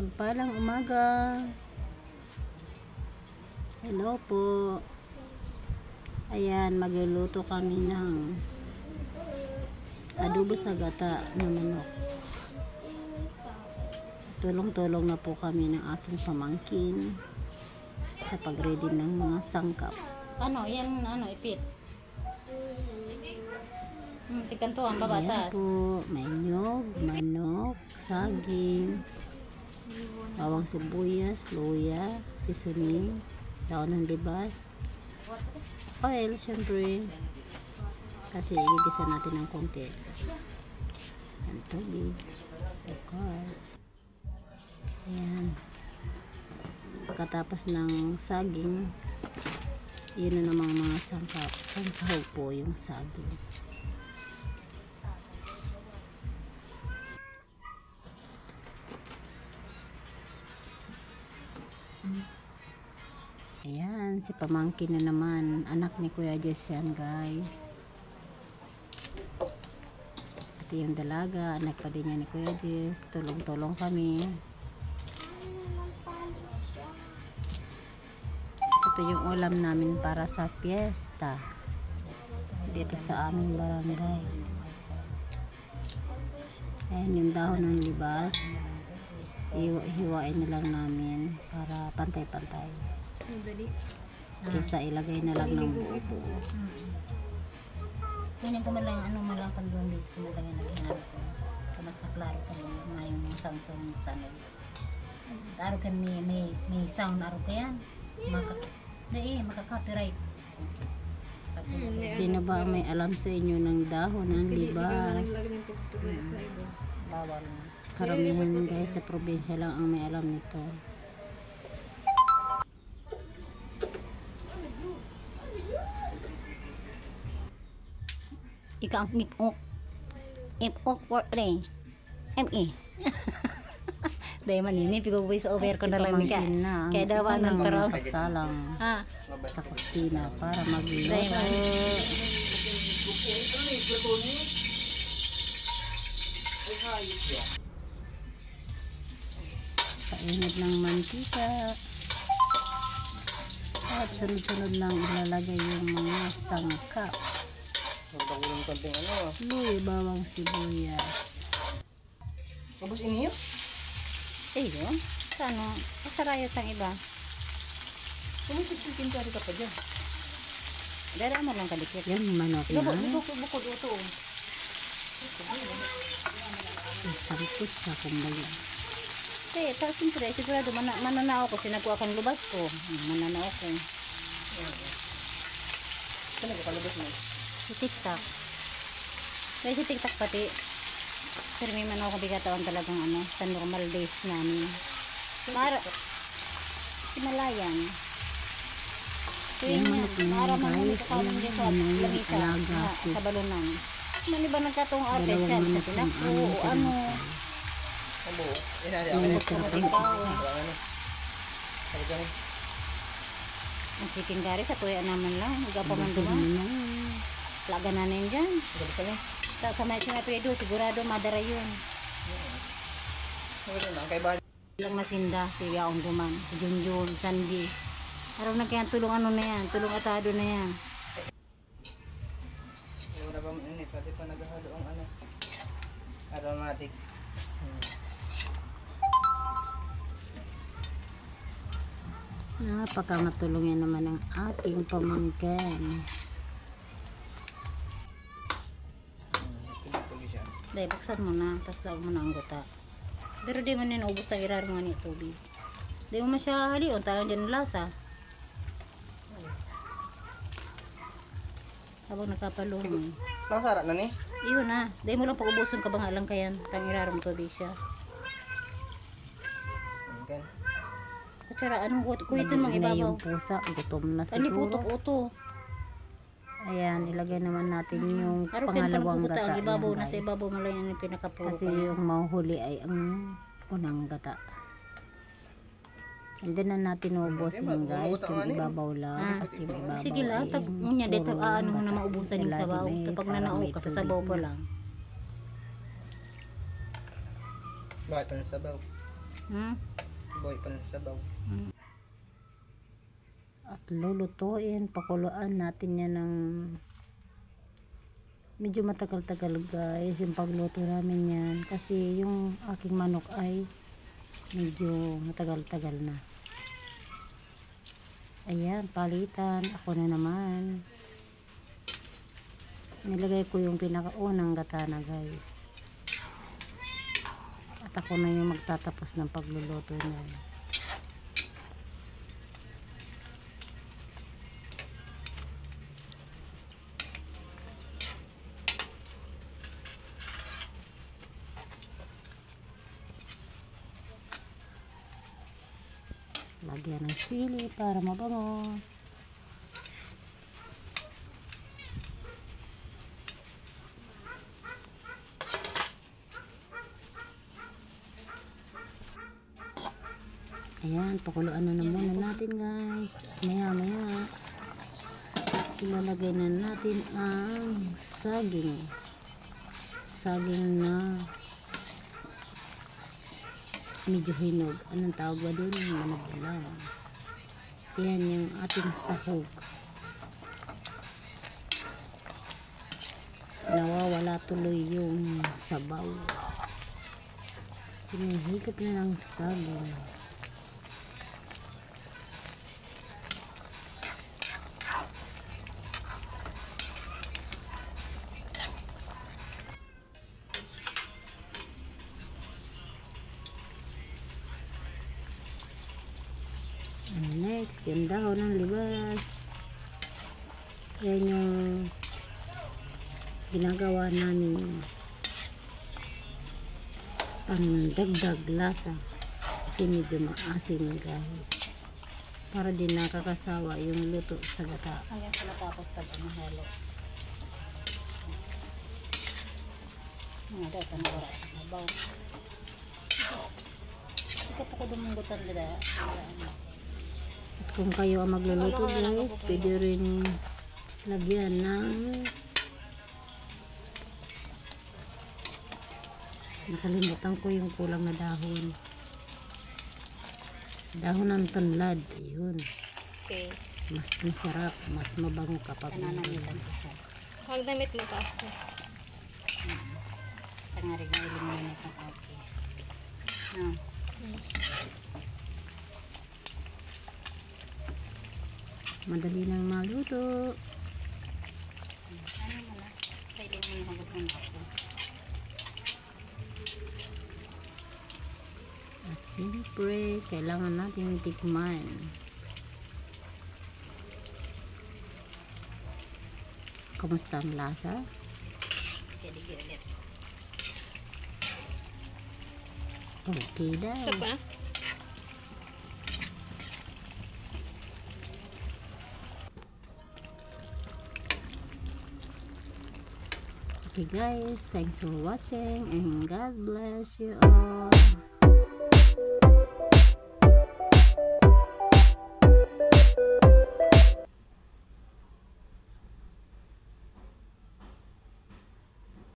mapagpalang umaga. Hello po. Ayan, magluluto kami ng adobo sa gata na manok. Tulong-tulong na po kami ng aking pamangkin sa pag-ready ng mga sangkap. Ano, yan, ipit. Tikanto ang babatas. Ayan po, may nyog, manok, saging, bawang sibuyas, luya, seasoning, daon ng libas, oil, syempre, kasi igigisa natin ng konti, ang tubig, of course. Ayan, pagkatapos ng saging, yun na namang mga sangkap. Ang sahog po yung saging. Ayan, si pamangkin na naman, anak ni Kuya Jess yan, guys. At yung dalaga, anak pa din niya ni Kuya Jess. Tulong-tulong kami. Ito yung ulam namin para sa fiesta dito sa aming barangay. Ayan yung dahon ng libas, hiwain na lang namin para pantay-pantay. Kesa ilagay na lang ng buo. Kunin ko man lang, malakad yung base ko na lang yan. Mas maklaro ka rin, may Samsung tanong. Araw kan may sound araw ka yan. Maka-copyright. Sino ba may alam sa inyo ng dahon ng libas? Bawal. Karamihan guys sa probinsya lang ang may alam nito. Ikaw ang ipok for rin. M.E. Dahil manini, pigo voice over ko na lang ni ka. Kaya dawa ng pero kasalang sa kusina para magluluto. Painit ng mantika. At sunod-sunod lang ilalagay yung mga sangkap. Luya, bawang sibuyas. Tapos iniyo? yun. Ano? Masarayos ang iba. Kumitin ka rin ka pa dyan. Dara mo lang kalikit. Yan, manok na. Bukod ito. Isangkot sa kumbaga. Kaya, siyempre, sigurado, mananao ko. Sinakuha kang lubas ko. Mananao ko. Saan nagkakalabas mo? Si TikTok. Kaya si TikTok pati. Pero may man ako bigatawan talagang sa normal days namin. Para, si Malayan. Yung manok na Para yan, man guys. nagkakaroon din sa Ayan, lamisa. alaga ko. Sa balunan. Man iba nagkatong ate siya. Dalawang Sa manok tinako ang o ano. Ang buo? Inari Yung ako. natira pang isa. Sabi ka rin. Ang chicken curry sa tuya naman lang. Higa pa man duman. Laga na na yun dyan. Sabi ka rin. Sa may sinapido, sigurado madara yun. Sabi ka rin. Ang kaibahan. Lang nasinda, si Yaong Duman, si Junjun, Sandy. Araw na kaya tulong na yan, tulong atado na yan. Wala pa ini. Pwede pa naghahalo ang aromatics. Napakamatulungin naman ang aking pamangkin. Pinapagi siya. Dahil buksan mo na, tapos lag mo na ang gata. Pero di man yun ubos na irarong nga ni tubig. Di mo masya halion, talang dyan ang lasa. Habang nakapalungoy. Nakasara na ni? Iyon na, dahil mo lang pag-ubuson ka ba nga lang kayan, pang irarong tubig siya. Kan. Kutsara, anong kuitin mang Na ibabaw? yung pusa, gutom na Ali, siguro. putok-uto. Ayan, ilagay naman natin yung Araw pangalawang gata. gata. Ang ibabaw Ayan, na sa guys. ibabaw mo lang yan yung pinakapuro. Kasi yung mahuhuli ay ang unang gata. Hindi na natin ubusin guys, yung ibabaw lang. Kasi yung ibabaw Sige lang, ay tag ngunya dito puro ano gata. na maubusan ng Lagi sabaw. may Kapag parang nanao may ka sa tubig sabaw pa na. lang. Bakit ang sabaw? Boy pa sa sabaw. At lulutuin, pakuluan natin yan ng medyo matagal-tagal guys yung pagluto namin yan, kasi yung aking manok ay medyo matagal-tagal na. Ayan, palitan, ako na naman. Nilagay ko yung pinakaunang gata na guys, at ako na yung magtatapos ng pagluluto niyan. Lagyan ng sili para mabango. Ayan, pakuluan na muna natin guys. Maya ilalagay na natin ang saging. Saging na medyo hinog. Anong tawag ba dun? Manabulang. Yan yung ating sahog. Nawawala tuloy yung sabaw. Hinihigop na ng saging. Next, yung dahon ng libas. Yan yung ginagawa namin pandagdag lasa, kasi medyo maasim guys, para din nakakasawa yung luto sa gata. Hanggang sa matapos pag mahalo. Mga data na wala sa sabaw. Ikaw pa ko dumunggutan nila. At kung kayo ang magluluto guys, pwede rin lagyan ng, nakalimutan ko yung kulang na dahon. Dahon ng tanlad, yun. Okay. Mas masarap, mas mabango kapag Nananamitan ko siya. Huwag damit mataas ko. Tangari na eliminate ng okay. No. madali nang maluto. Ano mo na? Pwede mo yung hagot mo ako. At siyempre, kailangan natin tikman. Kumusta ang lasa? Pwede ulit. Okay daw. Stop ko na. Okay guys, thanks for watching and God bless you all.